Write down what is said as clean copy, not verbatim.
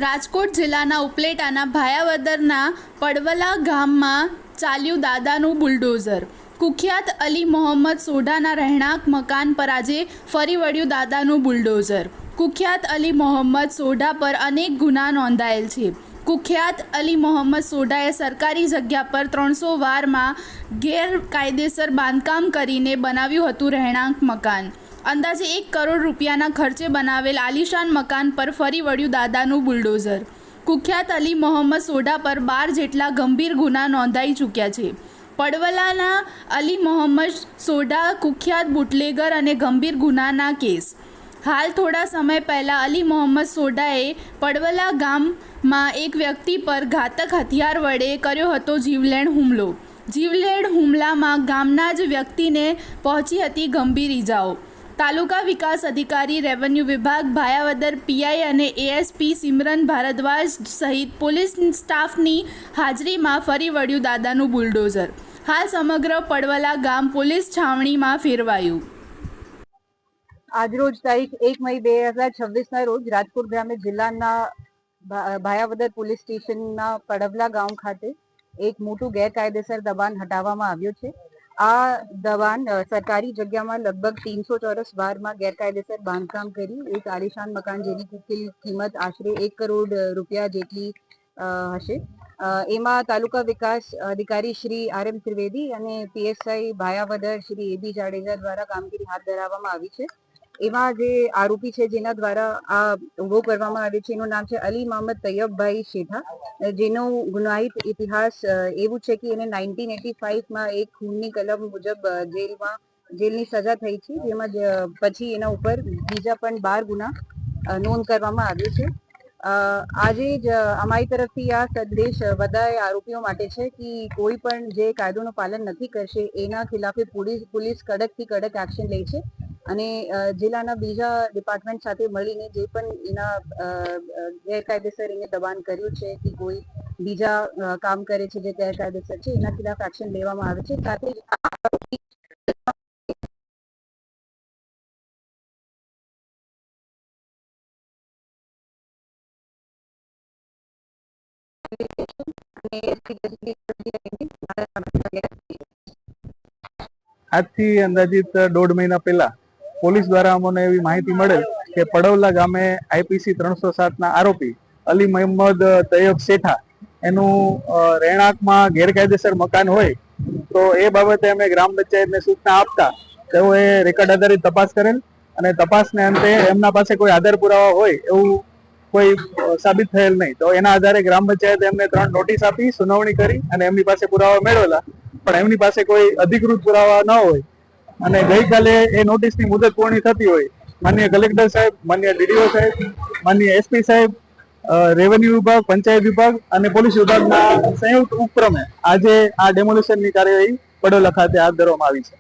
રાજકોટ જિલ્લાના ઉપલેટાના ભાયાવદરના પડવલા ગામમાં ચાલ્યું દાદાનું બુલડોઝર। કુખ્યાત અલી મોહમ્મદ સોઢાના રહેણાંક મકાન પર આજે ફરી વળ્યું દાદાનું બુલડોઝર। કુખ્યાત અલી મોહમ્મદ સોઢા પર અનેક ગુના નોંધાયેલ છે। કુખ્યાત અલી મોહમ્મદ સોઢાએ સરકારી જગ્યા પર 300 વારમાં ગેરકાયદેસર બાંધકામ કરીને બનાવ્યું હતું રહેણાંક મકાન। અંદાજે 1 કરોડ રૂપિયાના ખર્ચે બનાવેલ આલિશાન મકાન પર ફરી વળ્યું દાદાનું બુલડોઝર। કુખ્યાત અલી મોહમ્મદ સોઢા પર 12 જેટલા ગંભીર ગુના નોંધાઈ ચૂક્યા છે। પડવલાના અલી મોહમ્મદ સોઢા કુખ્યાત બુટલેગર અને ગંભીર ગુનાના કેસ। હાલ થોડા સમય પહેલાં અલી મોહમ્મદ સોઢાએ પડવલા ગામમાં એક વ્યક્તિ પર ઘાતક હથિયાર વડે કર્યો હતો જીવલેણ હુમલો। જીવલેણ હુમલામાં ગામના જ વ્યક્તિને પહોંચી હતી ગંભીર ઇજાઓ। તાલુકા વિકાસ અધિકારી, રેવન્યુ વિભાગ, ભાયાવદર પીઆઈ અને એએસપી સિમરન ભારદ્વાજ સહિત પોલીસ સ્ટાફની હાજરીમાં ફરી વળ્યું દાદાનું બુલડોઝર। હાલ સમગ્ર પડવલા ગામ પોલીસ છાવણીમાં ફેરવાયું। આજરોજ તારીખ 1 મઈ 2026ના રોજ રાજકોટ ગ્રામ્ય જિલ્લાના ભાયાવદર પોલીસ સ્ટેશનના પડવલા ગામ ખાતે એક મોટું ગેરકાયદેસર દબાણ હટાવવામાં આવ્યું છે। આ દબાણ સરકારી જગ્યામાં લગભગ 300 ચોરસ વારમાં ગેરકાયદેસર બાંધકામ કરી એક આલિશાન મકાન જેની કુલ કિંમત આશરે 1 કરોડ રૂપિયા જેટલી હશે। એમાં તાલુકા વિકાસ અધિકારી શ્રી RM ત્રિવેદી અને પીએસઆઈ ભાયાવદર શ્રી AB જાડેજા દ્વારા કામગીરી હાથ ધરવામાં આવી છે। એમાં જે આરોપી છે જેના દ્વારા આ ઉભો કરવામાં આવ્યો છે એનું નામ છે અલી મોહમ્મદ તૈયબભાઈ શેઠા, જેનો ગુનાહિત ઇતિહાસ એવું છે કે એને 1985માં એક ખૂનની કલમ મુજબ જેલની સજા થઈ છે, જેમાં પછી એના ઉપર બીજા પણ 12 ગુના નોંધ કરવામાં આવ્યો છે। આજે જ અમારી તરફથી આ સંદેશ બધા આરોપીઓ માટે છે કે કોઈ પણ જે કાયદોનું પાલન નથી કરશે એના ખિલાફે પોલીસ કડકથી કડક એક્શન લે છે અને જિલ્લાના બીજા ડિપાર્ટમેન્ટ સાથે મળીને જે પણ એના ગેરકાયદેસર એને દબાણ કર્યું છે કે કોઈ બીજા કામ કરે છે જે ગેરકાયદેસર છે એના ખિલાફ એક્શન લેવામાં આવે છે। સાથે આજથી અંદાજિત 1.5 મહિના પહેલા પોલીસ દ્વારા અમને એવી માહિતી મળેલ કે પડવલા ગામે IPC 307ના આરોપી અલી મોહમ્મદ તૈયબ શેઠા એનું રહેણાંકમાં ગેરકાયદેસર મકાન હોય, તો એ બાબતે અમે ગ્રામ પંચાયતને સૂચના આપતા તેઓએ રેકર્ડ આધારિત તપાસ કરેલ અને તપાસને અંતે એમના પાસે કોઈ આધાર પુરાવા હોય એવું કોઈ સાબિત થયેલ નહીં। તો એના આધારે ગ્રામ પંચાયતે એમને 3 નોટિસ આપી, સુનાવણી કરી અને એમની પાસે પુરાવા મેળવેલા, પણ એમની પાસે કોઈ અધિકૃત પુરાવા ન હોય અને ગઈકાલે એ નોટિસની મુદત પૂર્ણ થતી હોય, માનનીય કલેક્ટર સાહેબ, માનનીય DDO સાહેબ, માનનીય SP સાહેબ, રેવન્યુ વિભાગ, પંચાયત વિભાગ અને પોલીસ વિભાગના સંયુક્ત ઉપક્રમે આજે આ ડેમોલિશનની કાર્યવાહી પડવલા ખાતે હાથ ધરવામાં આવી છે।